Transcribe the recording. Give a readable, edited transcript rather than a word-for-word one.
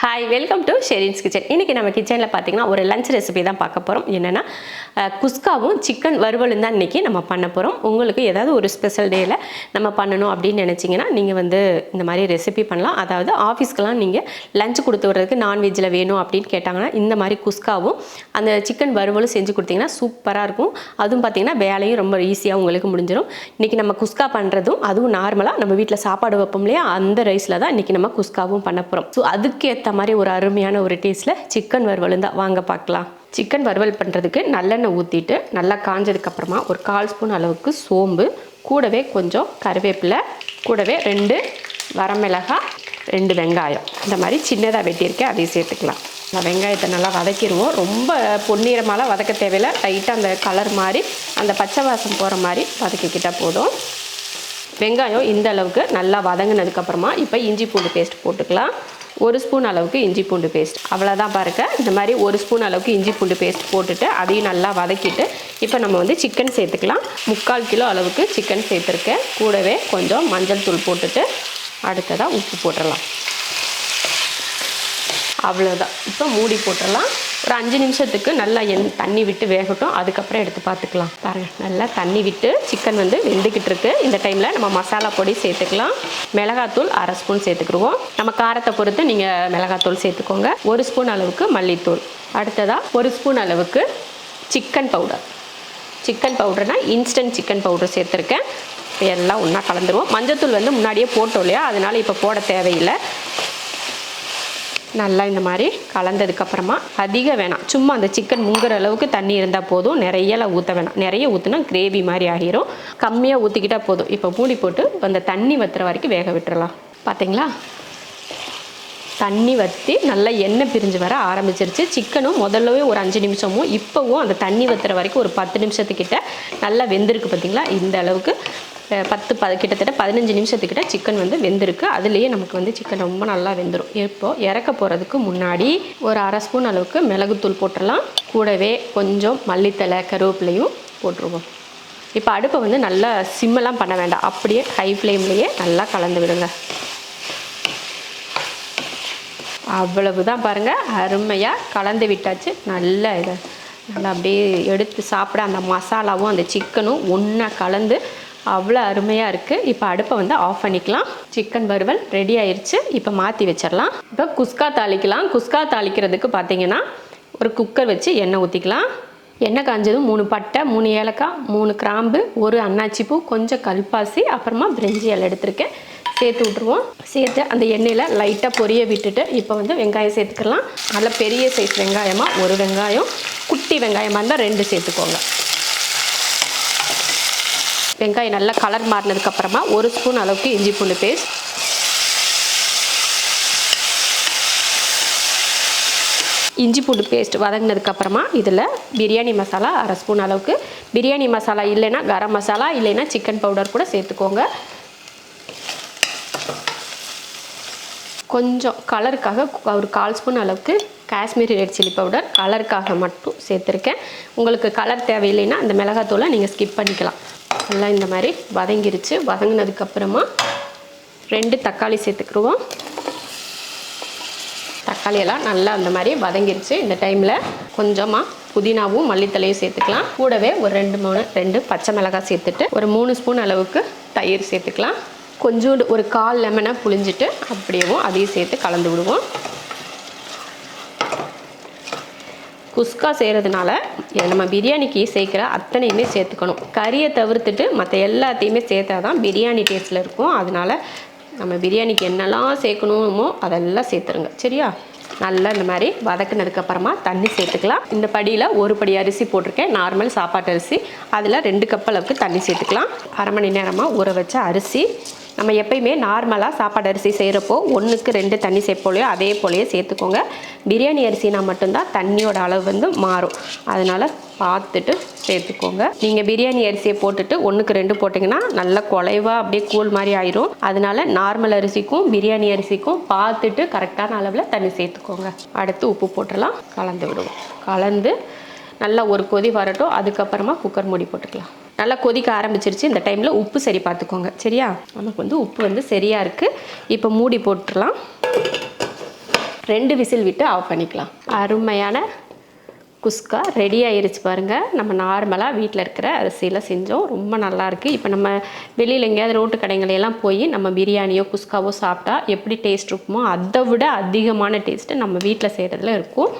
Hi, welcome to Sherin's kitchen. இன்றைக்கி நம்ம கிச்சனில் பார்த்தீங்கன்னா ஒரு லஞ்ச் ரெசிபி தான் பார்க்க போகிறோம். என்னென்னா குஸ்காவும் சிக்கன் வறுவலும் தான் இன்றைக்கி நம்ம பண்ண போகிறோம். உங்களுக்கு ஏதாவது ஒரு ஸ்பெஷல் டேயில் நம்ம பண்ணணும் அப்படின்னு நினச்சிங்கன்னா நீங்கள் இந்த மாதிரி ரெசிபி பண்ணலாம். அதாவது ஆஃபீஸ்க்கெலாம் நீங்கள் லஞ்ச் கொடுத்து விட்றதுக்கு நான்வெஜ்ஜில் வேணும் அப்படின்னு கேட்டாங்கன்னா இந்த மாதிரி குஸ்காவும் அந்த சிக்கன் வறுவலும் செஞ்சு கொடுத்தீங்கன்னா சூப்பராக இருக்கும். அதுவும் பார்த்திங்கன்னா வேலையும் ரொம்ப ஈஸியாக உங்களுக்கு முடிஞ்சிடும். இன்றைக்கி நம்ம குஸ்கா பண்ணுறதும் அதுவும் நார்மலாக நம்ம வீட்டில் சாப்பாடு வைப்போம் இல்லையா, அந்த ரைஸில் தான் இன்றைக்கி நம்ம குஸ்காவும் பண்ண போகிறோம். ஸோ அதுக்கேற்ற மாதிரி ஒரு அருமையான ஒரு டேஸ்ட்டில் சிக்கன் வறுவல் தான். வாங்க பார்க்கலாம். சிக்கன் வறுவல் பண்ணுறதுக்கு நல்லெண்ணெய் ஊற்றிட்டு நல்லா காஞ்சதுக்கப்புறமா ஒரு 1/4 ஸ்பூன் அளவுக்கு சோம்பு, கூடவே கொஞ்சம் கருவேப்பிலை, கூடவே 2 வரமிளகாய், 2 வெங்காயம் இந்த மாதிரி சின்னதாக வெட்டியிருக்கேன், அதையும் சேர்த்துக்கலாம். அந்த வெங்காயத்தை நல்லா வதக்கிடுவோம். ரொம்ப பொன்னிறமாலாம் வதக்க தேவையில்லை. லைட்டாக அந்த கலர் மாதிரி அந்த பச்சை வாசம் போகிற மாதிரி வதக்கிக்கிட்டால் போதும். வெங்காயம் இந்த அளவுக்கு நல்லா வதங்கினதுக்கப்புறமா இப்போ இஞ்சி பூண்டு பேஸ்ட் போட்டுக்கலாம். 1 ஸ்பூன் அளவுக்கு இஞ்சி பூண்டு பேஸ்ட், அவ்வளோதான் பாருங்க. இந்த மாதிரி 1 ஸ்பூன் அளவுக்கு இஞ்சி பூண்டு பேஸ்ட் போட்டுட்டு அதையும் நல்லா வதக்கிட்டு இப்போ நம்ம சிக்கன் சேர்த்துக்கலாம். 3/4 கிலோ அளவுக்கு சிக்கன் சேர்த்துருக்கேன். கூடவே கொஞ்சம் மஞ்சள் தூள் போட்டுட்டு அடுத்ததாக உப்பு போட்டுடலாம். அவ்வளோதான். இப்போ மூடி போட்டுடலாம். ஒரு 5 நிமிஷத்துக்கு நல்லா தண்ணி விட்டு வேகட்டும். அதுக்கப்புறம் எடுத்து பார்த்துக்கலாம். பாருங்கள், நல்லா தண்ணி விட்டு சிக்கன் வெந்துக்கிட்டு இருக்கு. இந்த டைமில் நம்ம மசாலா பொடி சேர்த்துக்கலாம். மிளகாத்தூள் 1/2 ஸ்பூன் சேர்த்துக்கிடுவோம். நம்ம காரத்தை பொறுத்து நீங்கள் மிளகாத்தூள் சேர்த்துக்கோங்க. 1 ஸ்பூன் அளவுக்கு மல்லித்தூள். அடுத்ததாக 1 ஸ்பூன் அளவுக்கு சிக்கன் பவுடர். சிக்கன் பவுடர்னா இன்ஸ்டன்ட் சிக்கன் பவுடர் சேர்த்துருக்கேன். இப்போ எல்லாம் ஒன்றா கலந்துருவோம். மஞ்சத்தூள் முன்னாடியே போட்டோம் இல்லையா, அதனால் இப்போ போட தேவையில்லை. நல்லா இந்த மாதிரி கலந்ததுக்கப்புறமா அதிகம் வேணாம், சும்மா அந்த சிக்கன் முங்குற அளவுக்கு தண்ணி இருந்தால் போதும். நிறையலாம் ஊற்ற வேணாம். நிறைய ஊற்றினா கிரேவி மாதிரி ஆகிரும். கம்மியாக ஊற்றிக்கிட்டால் போதும். இப்போ மூடி போட்டு அந்த தண்ணி வற்றுற வரைக்கும் வேக விட்டுறலாம். பார்த்தீங்களா, தண்ணி வற்றி நல்லா எண்ணெய் பிரிஞ்சு வர ஆரம்பிச்சிருச்சு. சிக்கனும் முதல்லவே ஒரு 5 நிமிஷமும் இப்போவும் அந்த தண்ணி வற்றுற வரைக்கும் ஒரு 10 நிமிஷத்துக்கிட்ட நல்லா வெந்திருக்கு. பார்த்தீங்களா, இந்த அளவுக்கு கிட்டத்தட்ட 15 நிமிஷத்துக்கிட்ட சிக்கன் வெந்திருக்கு. அதுலேயே நமக்கு சிக்கன் ரொம்ப நல்லா வெந்துடும். இப்போது இறக்க போகிறதுக்கு முன்னாடி ஒரு 1/2 ஸ்பூன் அளவுக்கு மிளகுத்தூள் போட்டுடலாம். கூடவே கொஞ்சம் மல்லித்தலை, கருவேப்பிலையும் போட்டுருவோம். இப்போ அடுப்பை நல்லா சிம்மெல்லாம் பண்ண வேண்டாம், அப்படியே ஹை ஃப்ளேம்லேயே நல்லா கலந்து விடுங்க. அவ்வளவுதான் பாருங்கள், அருமையாக கலந்து விட்டாச்சு. நல்லா அப்படியே எடுத்து சாப்பிட அந்த மசாலாவும் அந்த சிக்கனும் ஒன்றா கலந்து அவ்வளோ அருமையாக இருக்குது. இப்போ அடுப்பை ஆஃப் பண்ணிக்கலாம். சிக்கன் வறுவல் ரெடி ஆயிடுச்சு. இப்போ மாற்றி வச்சிடலாம். இப்போ குஸ்கா தாளிக்கலாம். குஸ்கா தாளிக்கிறதுக்கு பார்த்தீங்கன்னா ஒரு குக்கர் வச்சு எண்ணெய் ஊற்றிக்கலாம். எண்ணெய் காஞ்சதும் 3 பட்டை, 3 ஏலக்காய், 3 கிராம்பு, 1 அன்னாச்சிப்பூ, கொஞ்சம் கல்பாசி, அப்புறமா பிரிஞ்சி இலை எடுத்திருக்கேன், சேர்த்து விட்ருவோம். சேர்த்து அந்த எண்ணெயில் லைட்டாக பொரிய விட்டுட்டு இப்போ வெங்காயம் சேர்த்துக்கலாம். நல்ல பெரிய சைஸ் வெங்காயமாக 1 வெங்காயம், குட்டி வெங்காயமாக இருந்தால் 2 சேர்த்துக்கோங்க. வெங்காயம் நல்லா கலர் மாறினதுக்கப்புறமா 1 ஸ்பூன் அளவுக்கு இஞ்சி பூண்டு பேஸ்ட், இஞ்சி பூண்டு பேஸ்ட் வதங்கினதுக்கப்புறமா இதில் பிரியாணி மசாலா 1/2 ஸ்பூன் அளவுக்கு. பிரியாணி மசாலா இல்லைன்னா கரம் மசாலா, இல்லைன்னா சிக்கன் பவுடர் கூட சேர்த்துக்கோங்க. கொஞ்சம் கலருக்காக ஒரு 1/4 ஸ்பூன் அளவுக்கு காஷ்மீரி ரெட் சில்லி பவுடர், கலருக்காக மட்டும் சேர்த்துருக்கேன். உங்களுக்கு கலர் தேவையில்லைன்னா அந்த மிளகாத்தூளை நீங்கள் ஸ்கிப் பண்ணிக்கலாம். நல்லா இந்த மாதிரி வதங்கிருச்சு. வதங்கினதுக்கப்புறமா 2 தக்காளி சேர்த்துக்கிடுவோம். தக்காளியெல்லாம் நல்லா அந்த மாதிரி வதங்கிருச்சு. இந்த டைமில் கொஞ்சமாக புதினாவும் மல்லித்தலையும் சேர்த்துக்கலாம். கூடவே ஒரு 2 பச்சை மிளகாய் சேர்த்துட்டு ஒரு 3 ஸ்பூன் அளவுக்கு தயிர் சேர்த்துக்கலாம். கொஞ்சோண்டு ஒரு 1/4 லெமனை புழிஞ்சிட்டு அப்படியேவும் அதையும் சேர்த்து கலந்து விடுவோம். குஸ்கா செய்கிறதுனால நம்ம பிரியாணிக்கு சேர்க்குற அத்தனையுமே சேர்த்துக்கணும். கறியை தவிர்த்துட்டு மற்ற எல்லாத்தையுமே சேர்த்தா தான் பிரியாணி டேஸ்ட்டில் இருக்கும். அதனால் நம்ம பிரியாணிக்கு என்னெல்லாம் சேர்க்கணுமோ அதெல்லாம் சேர்த்துருங்க, சரியா? நல்லா இந்த மாதிரி வதக்குனதுக்கப்புறமா தண்ணி சேர்த்துக்கலாம். இந்த படியில் 1 படி அரிசி போட்டிருக்கேன், நார்மல் சாப்பாட்டு அரிசி. அதில் 2 கப் அளவுக்கு தண்ணி சேர்த்துக்கலாம். 1/2 மணி நேரமாக ஊற வச்ச அரிசி. நம்ம எப்பயுமே நார்மலாக சாப்பாடு அரிசி செய்கிறப்போ 1க்கு 2 தண்ணி சேர்ப்போலையோ அதே போலையே சேர்த்துக்கோங்க. பிரியாணி அரிசினா மட்டும்தான் தண்ணியோட அளவு மாறும். அதனால் பார்த்துட்டு சேர்த்துக்கோங்க. நீங்கள் பிரியாணி அரிசியை போட்டுட்டு 1க்கு 2 போட்டிங்கன்னா நல்லா குலைவாக அப்படியே கூழ் மாதிரி ஆயிரும். அதனால நார்மல் அரிசிக்கும் பிரியாணி அரிசிக்கும் பார்த்துட்டு கரெக்டான அளவில் தண்ணி சேர்த்துக்கோங்க. அடுத்து உப்பு போட்டுடலாம், கலந்து விடுவோம். கலந்து நல்லா ஒரு கொதி வரட்டும். அதுக்கப்புறமா குக்கர் மூடி போட்டுக்கலாம். நல்லா கொதிக்க ஆரம்பிச்சிருச்சு. இந்த டைமில் உப்பு சரி பார்த்துக்கோங்க, சரியா? நமக்கு உப்பு சரியாக இருக்குது. இப்போ மூடி போட்டுடலாம். 2 விசில் விட்டு ஆஃப் பண்ணிக்கலாம். அருமையான குஸ்கா ரெடி ஆயிருச்சு பாருங்கள். நம்ம நார்மலாக வீட்டில் இருக்கிற அரிசியில் செஞ்சோம். ரொம்ப நல்லாயிருக்கு. இப்போ நம்ம வெளியில் எங்கேயாவது ரோட்டு கடைங்களெல்லாம் போய் நம்ம பிரியாணியோ குஸ்காவோ சாப்பிட்டா எப்படி டேஸ்ட் இருக்குமோ அதை விட அதிகமான டேஸ்ட்டு நம்ம வீட்டில் செய்கிறதுல இருக்கும்.